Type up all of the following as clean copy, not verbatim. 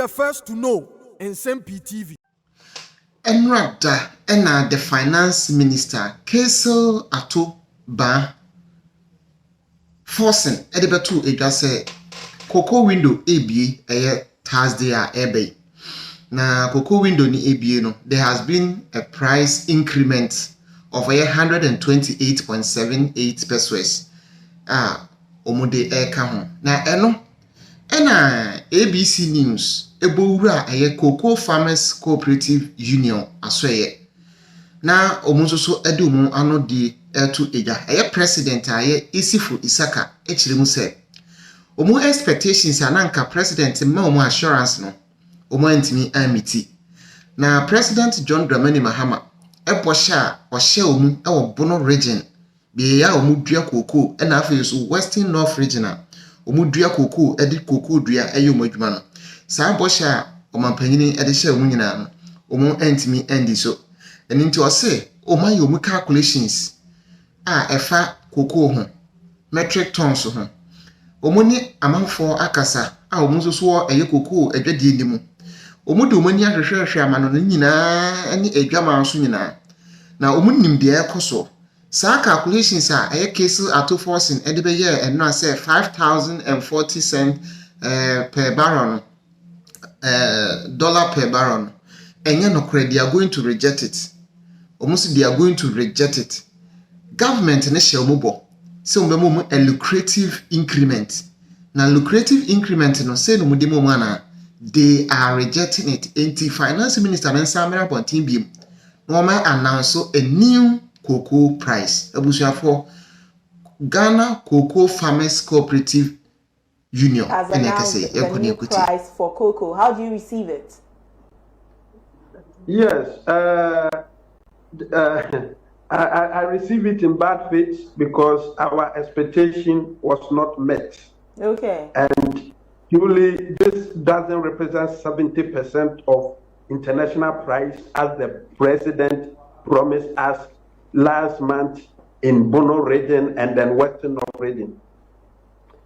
the first to know in Nsem-Pii TV. Enrada ena the finance minister Keso Ato Ba forcing edebetu edwa say cocoa window ebie Thursday a ebe na cocoa window ni ebie no there has been a price increment of 128.78 pesos omude eka ho na eno ena ABC News ebowura Cocoa Farmers Cooperative Union asoye na omunsoso edumu ano di etu eja president Isifu Isaka echirimu se omu expectations ananka president ma omu assurance no omu antimi amiti na President John Dramani Mahama ebosha ohye omu ewo Bono region bi ya omu dua cocoa na afi so Western North regional omu dua cocoa edi cocoa dua omu adwuma no saa bosha omampanyini edi hye omu nyina no omu antimi andi so eni nti ose omaye omu calculations efa cocoa ho metric tons ho omu ni amanfo akasa omu so so cocoa adwadi ni mu omu de omu ni ahwehwehwe amano no nyina ani adwama so nyina na omu nimde ekoso saa calculations case ato forcing edi be ye eno ase 5040 cents per barrel dollar per barrel enye no credit they are going to reject it almost they are going to reject it government ne share omubo say ombemo a lucrative increment na lucrative increment no say no mudemo mu ana they are rejecting it anti finance minister Nsem-Pii Bontin biem no ma announce a new cocoa price abusuafo Ghana Cocoa Farmers Cooperative Union has announced the new price for cocoa. How do you receive it? Yes, I receive it in bad faith because our expectation was not met. Okay. And purely, this doesn't represent 70% of international price as the president promised us last month in Bono region and then Western North region.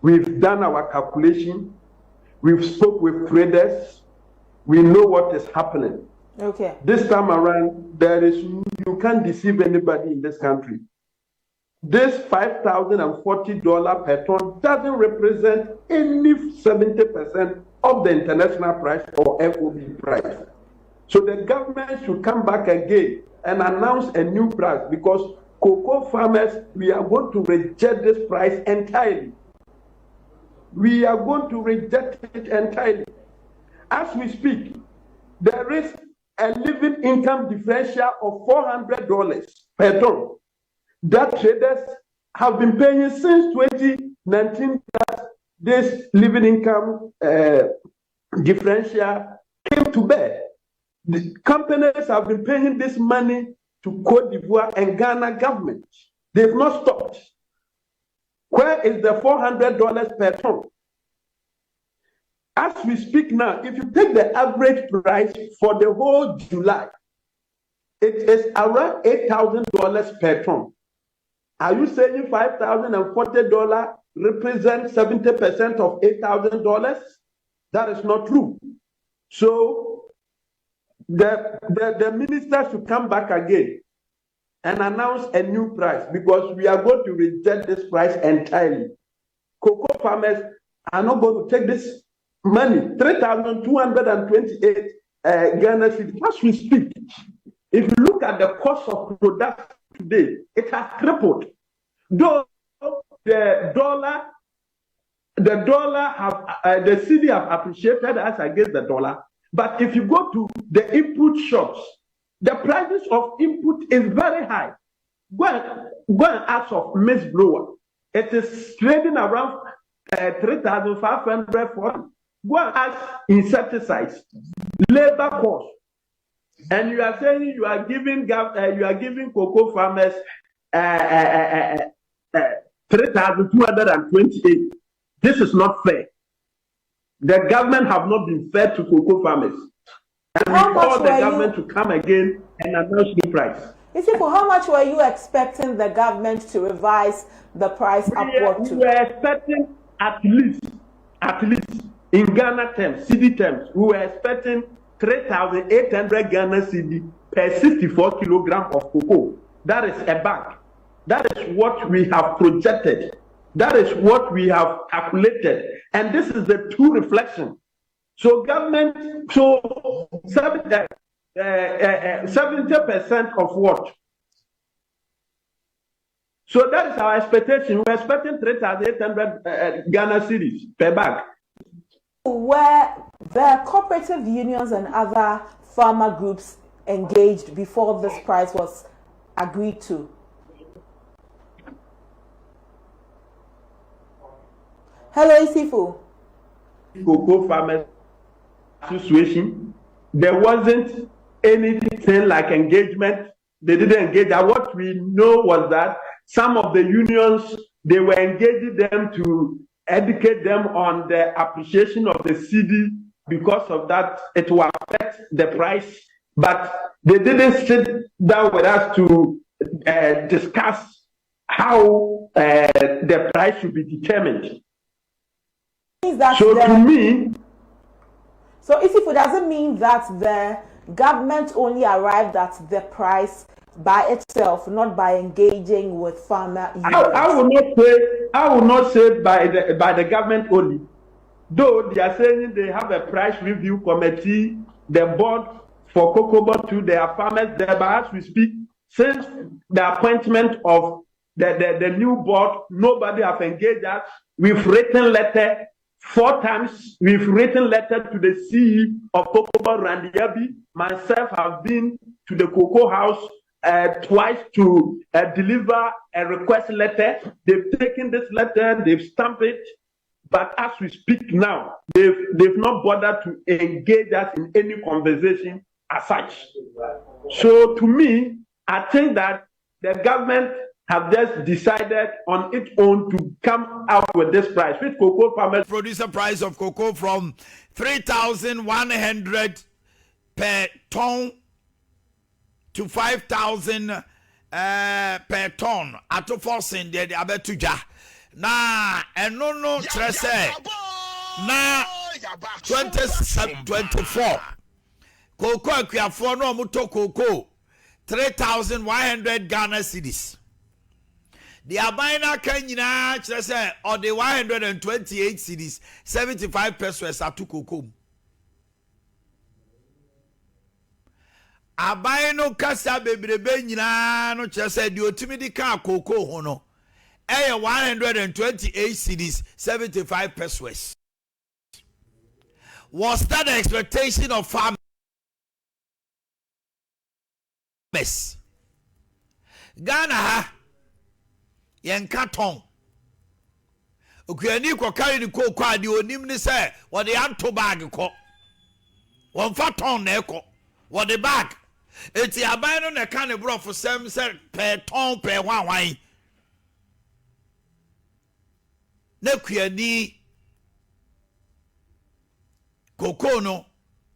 We've done our calculation. We've spoke with traders. We know what is happening. Okay. This time around, you can't deceive anybody in this country. This $5,040 per ton doesn't represent any 70% of the international price or FOB price. So the government should come back again and announce a new price because cocoa farmers, we are going to reject this price entirely. We are going to reject it entirely. As we speak, there is a living income differential of $400 per ton that traders have been paying since 2019 that this living income differential came to bear. The companies have been paying this money to Cote d'Ivoire and Ghana government. They've not stopped. Where is the $400 per ton? As we speak now, if you take the average price for the whole July, it is around $8,000 per ton. Are you saying $5,040 represents 70% of $8,000? That is not true. So the minister should come back again and announce a new price because we are going to reject this price entirely. Cocoa farmers are not going to take this money, 3,228 Ghana cedis. As we speak, if you look at the cost of production today, it has tripled. Though the cedi have appreciated as against the dollar, but if you go to the input shops, the prices of input is very high. Go and ask of maize blower. It is trading around 3,500 for. Go and ask insecticides, labor cost, and you are saying you are giving cocoa farmers 3,228. This is not fair. The government have not been fair to cocoa farmers. And we call the government to come again and announce the price. For how much were you expecting the government to revise the price upward to? We were expecting at least in Ghana terms, CD terms, we were expecting 3,800 Ghana CD per 64 kilogram of cocoa. That is a bag. That is what we have projected. That is what we have calculated. And this is the true reflection. So government, so 70% of what? So that is our expectation. We're expecting 3,800 Ghana cedis per bag. Were the cooperative unions and other farmer groups engaged before this price was agreed to? Hello, Isifu. Cocoa Farmers Association, there wasn't anything like engagement. They didn't engage. And what we know was that some of the unions, they were engaging them to educate them on the appreciation of the CD. Because of that, it will affect the price. But they didn't sit down with us to discuss how the price should be determined. So to me, so if it doesn't mean that the government only arrived at the price by itself, not by engaging with farmer unions. I will not say by the government only. Though they are saying they have a price review committee, the board for cocoa board too, there are farmers there, but as we speak, since the appointment of the new board, nobody have engaged us. We've written letter 4 times. We've written letter to the CEO of Cocoa Board, Randy Yabi. Myself have been to the cocoa house twice to deliver a request letter. They've taken this letter, they've stamped it, but as we speak now, they've not bothered to engage us in any conversation as such. So to me, I think that the government have just decided on its own to come out with this price, which cocoa farmers producer price of cocoa from 3,100 per ton to 5,000 per ton. Ato forcing the abetuja. Na enono trese. Na 2024. Cocoa akwiafo no muto cocoa 3,100 Ghana cedis. The abina kanyina trese or the 128 cedis 75 pesos atu cocoa. Abaino kasa bebrebe nyina no trese di otimi di ka cocoa ho no. 128 cedis 75 pesos. Was that the expectation of farmers? Ghana yenka ton okuani ko carry the cocoa ade onim ni say what the anto bag ko won fa ton na eko what the bag eti aban no na ka ne bro for sem say per ton per hwan na kuani cocoa no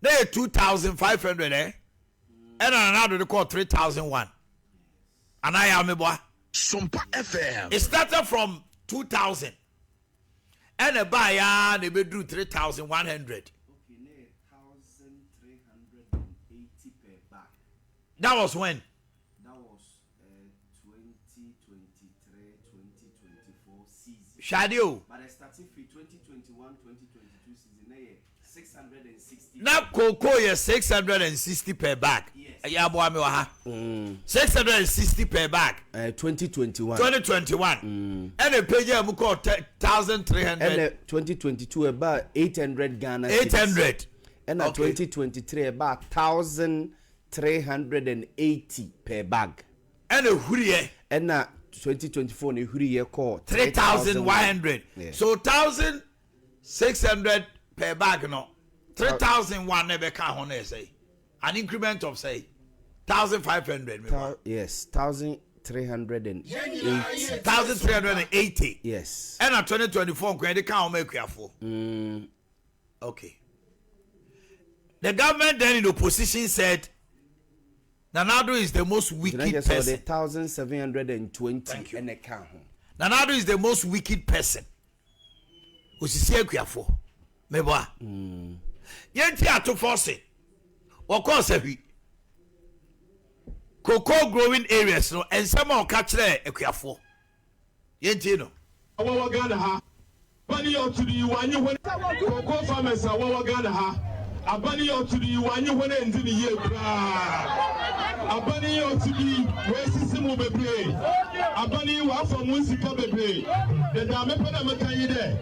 na 2,500 and another they call 3,001 and I am a boy Nsem-Pii FM. it started from 2,000 and a buyer they drew 3,100. Okay, 1,380 per bag. That was when? That was 2023-2024 season. Shadio. But I started for 2021-2022 season. 660. Now cocoa is 660 per bag. Yes. 660 per bag. 2021. 2021. And the page I'm called 1,300. And 2022 about 800 Ghana. 800. And 2023 about 1,380 per bag. And a hurry. And 2024 ne hurry call 3,100. Yeah. So 1,600 per bag no. 3,001 never can say. An increment of say 1,500. Yes, 1,380. 1,380. Yes. And at 2024, they can't make you for. Okay. The government then in opposition said Nanado is the most wicked person. 1,720 and a count. Nanado is the most wicked person. Osisi for. Meboa. Yenti ato force. Wako sabi. Cocoa growing areas no ensema okachre ekuafo. Yenti no. Awa Ghana ha. Bani yo to the one you when cocoa farmers are Wawa Ghana ha. Abani yo to the one you when in the year. Abani yo to the West Simu Bebre. Abani wa from Musipa Bebre. The Damepana Makai there.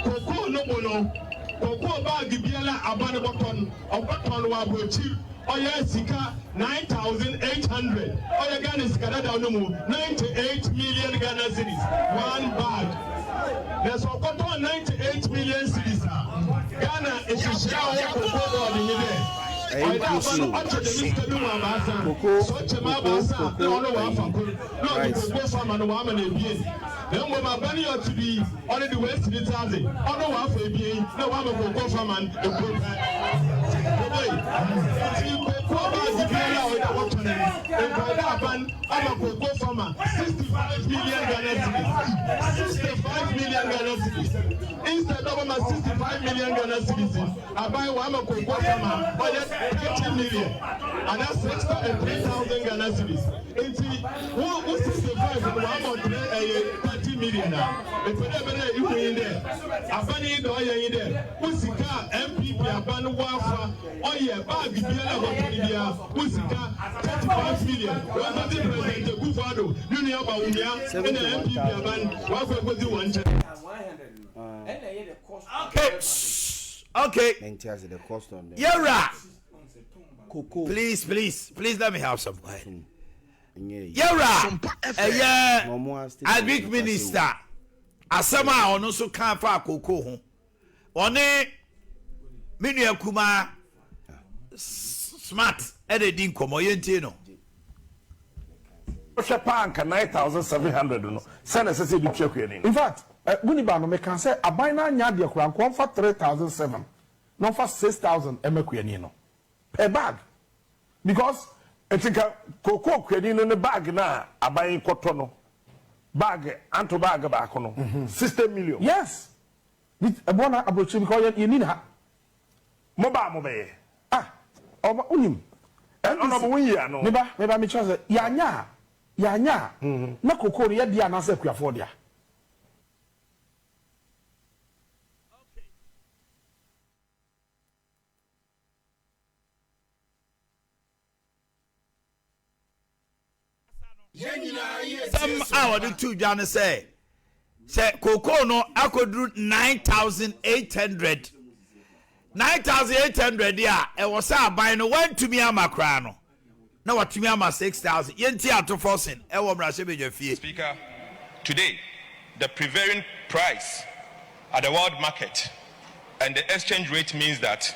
Cocoa no mono. Cocoa bag Biela Abani Botton of Botton Wabuchi. Oya Sika 9,800. Oya Ghana is Canada no more 98 million Ghana cedis. One bag. There's a 98 million cedis. Ghana is a share of cocoa in there. I don't want to the Mr. Luma Basa. Such a Mabasa, the only one for good. No, the cocoa farm and woman in being. Then when my bunny ought to be on the West in Italy. On the one for being, no one of cocoa farm and the good. I'm a cocoa farmer, 65 million Ghana cedis. 65 million Ghana cedis. Instead of my 65 million Ghana cedis, I buy one cocoa farmer for 30 million. And that's 3,000 Ghana cedis. Who 65 and one more 30 million now? If you in there, I buy it or in there. Who's the car? MPP, I buy wafa. Oh yeah, bag the who's the car? 35 million. What's the difference? The Gufado, Union Baunia, and the MPP, I buy wafa with you one. Okay. The cost on them. You're right. Please let me have some quiet. You're right. A big minister. Asama ono so kan fa cocoa ho. One menu kuma smart e din komo yenti no. Panka 9,700 no. Send us say du check here. In fact, Guniba no me can say abina nya de kura nko fa 3,700. No for 6,000 emekuani no. Per bag. Because I think cocoa kwani no bag na aban koto no. Bag anto bag back no 60 million. Yes. With a bona abroach because you need her. Moba. Unim. And on a year no. Maybe me chance yanya. Na cocoa ya dia na se kwa for dia. Some hour the two John say cocoa no akodru 9,800 yeah e was buy no went to me amakra no na what to me ama 6,000 yenti ato forcing e wo mra shebe fie. Speaker, today the prevailing price at the world market and the exchange rate means that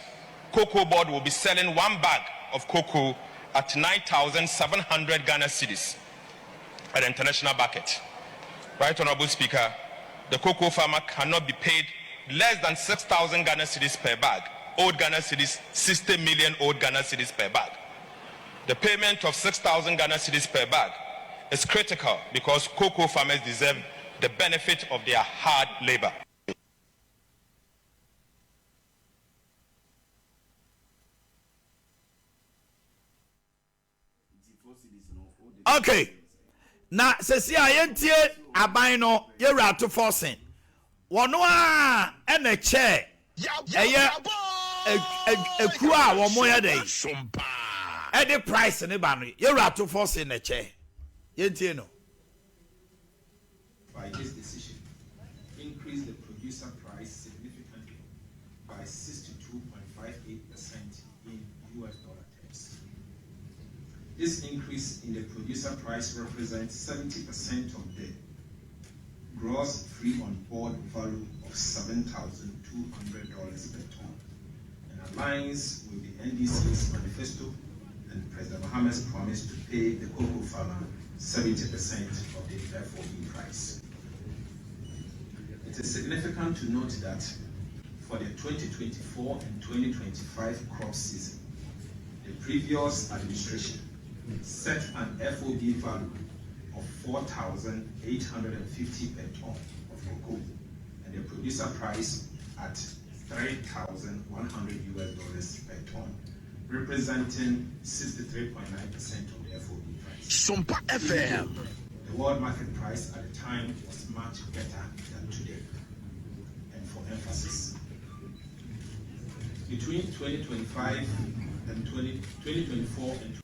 Cocoa Board will be selling one bag of cocoa at 9,700 Ghana cedis at the international market. Right, Honorable Speaker, the cocoa farmer cannot be paid less than 6,000 Ghana cedis per bag. Old Ghana cedis, 60 million old Ghana cedis per bag. The payment of 6,000 Ghana cedis per bag is critical because cocoa farmers deserve the benefit of their hard labor. Okay. Na sesi ayentie aban no yewra to forcing. Wono a ene che eye eku a wo mo ye dey. E the price ne ba no yewra to forcing ne che. Yentie no. By this decision, increase the producer price significantly by 62.58% in US dollar terms. This increase in the producer price represents 70% of the gross free on board value of $7,200 per ton and aligns with the NDC's manifesto and President Mahama's promise to pay the cocoa farmer 70% of the f00l price. It is significant to note that for the 2024 and 2025 crop season, the previous administration set an f00l value of 4,850 per ton of cocoa and the producer price at $3,100 per ton, representing 63.9% of the FOB price. Nsem-Pii FM. The world market price at the time was much better than today. And for emphasis, between 2024 and